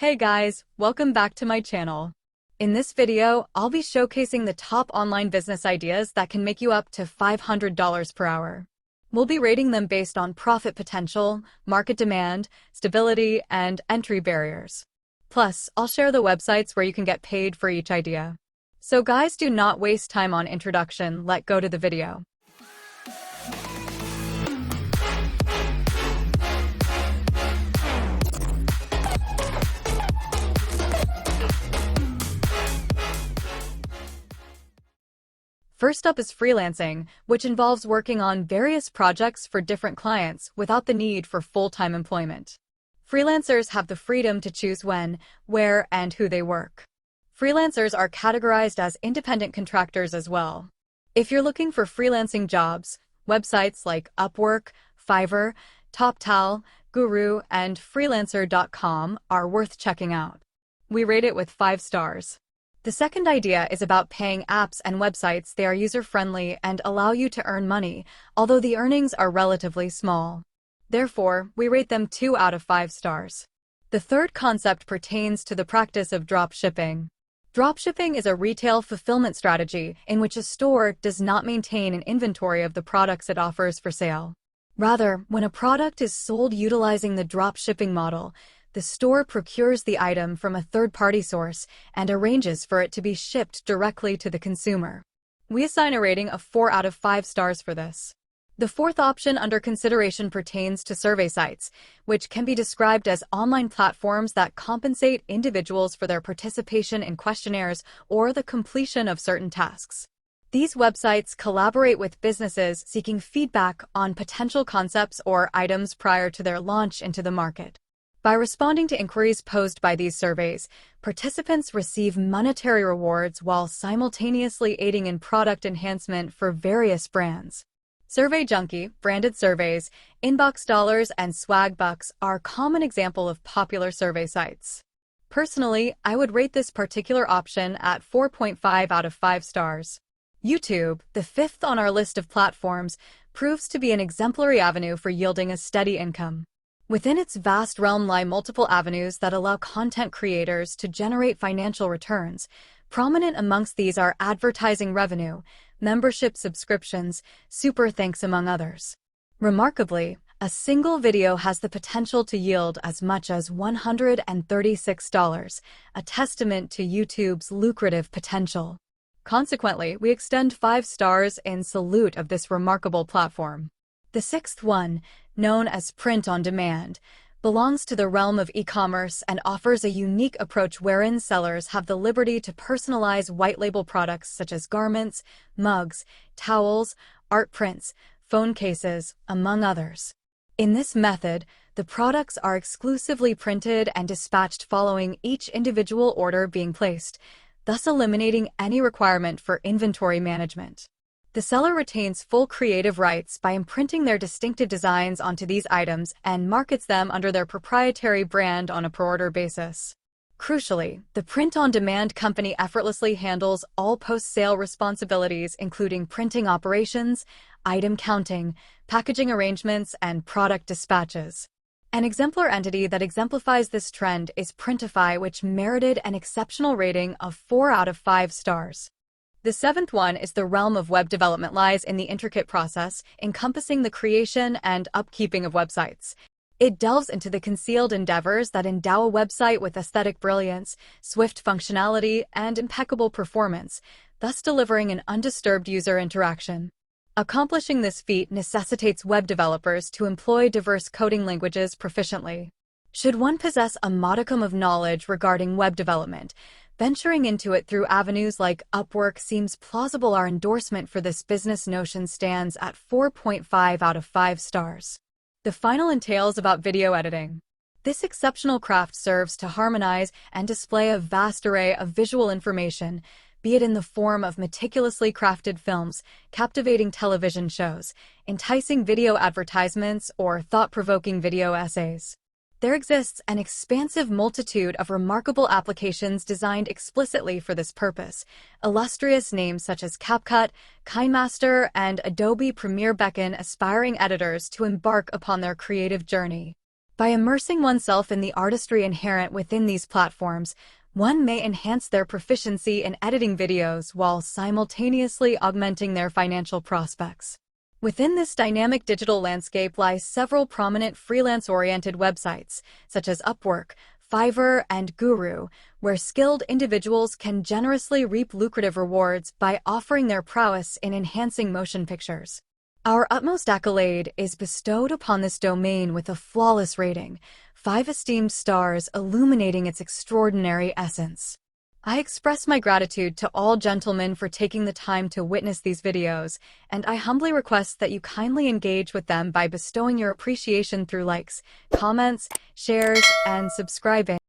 Hey guys, welcome back to my channel. In this video, I'll be showcasing the top online business ideas that can make you up to $500 per hour. We'll be rating them based on profit potential, market demand, stability, and entry barriers. Plus, I'll share the websites where you can get paid for each idea. So guys, do not waste time on introduction, let's go to the video. First up is freelancing, which involves working on various projects for different clients without the need for full-time employment. Freelancers have the freedom to choose when, where, and who they work. Freelancers are categorized as independent contractors as well. If you're looking for freelancing jobs, websites like Upwork, Fiverr, TopTal, Guru, and Freelancer.com are worth checking out. We rate it with 5 stars. The second idea is about paying apps and websites. They are user-friendly and allow you to earn money, although the earnings are relatively small. Therefore, we rate them 2 out of 5 stars. The third concept pertains to the practice of dropshipping. Dropshipping is a retail fulfillment strategy in which a store does not maintain an inventory of the products it offers for sale. Rather, when a product is sold utilizing the dropshipping model, the store procures the item from a third-party source and arranges for it to be shipped directly to the consumer. We assign a rating of 4 out of 5 stars for this. The fourth option under consideration pertains to survey sites, which can be described as online platforms that compensate individuals for their participation in questionnaires or the completion of certain tasks. These websites collaborate with businesses seeking feedback on potential concepts or items prior to their launch into the market. By responding to inquiries posed by these surveys, participants receive monetary rewards while simultaneously aiding in product enhancement for various brands. Survey Junkie, branded surveys, Inbox Dollars, and Swag Bucks are common examples of popular survey sites. Personally, I would rate this particular option at 4.5 out of 5 stars. YouTube, the fifth on our list of platforms, proves to be an exemplary avenue for yielding a steady income. Within its vast realm lie multiple avenues that allow content creators to generate financial returns. Prominent amongst these are advertising revenue, membership subscriptions, super thanks, among others. Remarkably, a single video has the potential to yield as much as $136, a testament to YouTube's lucrative potential. Consequently, we extend 5 stars in salute of this remarkable platform. The sixth one, known as print on demand, belongs to the realm of e-commerce and offers a unique approach wherein sellers have the liberty to personalize white-label products such as garments, mugs, towels, art prints, phone cases, among others. In this method, the products are exclusively printed and dispatched following each individual order being placed, thus eliminating any requirement for inventory management. The seller retains full creative rights by imprinting their distinctive designs onto these items and markets them under their proprietary brand on a per-order basis. Crucially, the print-on-demand company effortlessly handles all post-sale responsibilities, including printing operations, item counting, packaging arrangements, and product dispatches. An exemplar entity that exemplifies this trend is Printify, which merited an exceptional rating of 4 out of 5 stars. The seventh one is the realm of web development lies in the intricate process encompassing the creation and upkeeping of websites. It delves into the concealed endeavors that endow a website with aesthetic brilliance, swift functionality, and impeccable performance, thus delivering an undisturbed user interaction. Accomplishing this feat necessitates web developers to employ diverse coding languages proficiently. Should one possess a modicum of knowledge regarding web development, venturing into it through avenues like Upwork seems plausible. Our endorsement for this business notion stands at 4.5 out of 5 stars. The final entails about video editing. This exceptional craft serves to harmonize and display a vast array of visual information, be it in the form of meticulously crafted films, captivating television shows, enticing video advertisements, or thought-provoking video essays. There exists an expansive multitude of remarkable applications designed explicitly for this purpose. Illustrious names such as CapCut, KineMaster, and Adobe Premiere beckon aspiring editors to embark upon their creative journey. By immersing oneself in the artistry inherent within these platforms, one may enhance their proficiency in editing videos while simultaneously augmenting their financial prospects. Within this dynamic digital landscape lie several prominent freelance-oriented websites, such as Upwork, Fiverr, and Guru, where skilled individuals can generously reap lucrative rewards by offering their prowess in enhancing motion pictures. Our utmost accolade is bestowed upon this domain with a flawless rating, 5 esteemed stars illuminating its extraordinary essence. I express my gratitude to all gentlemen for taking the time to witness these videos, and I humbly request that you kindly engage with them by bestowing your appreciation through likes, comments, shares, and subscribing.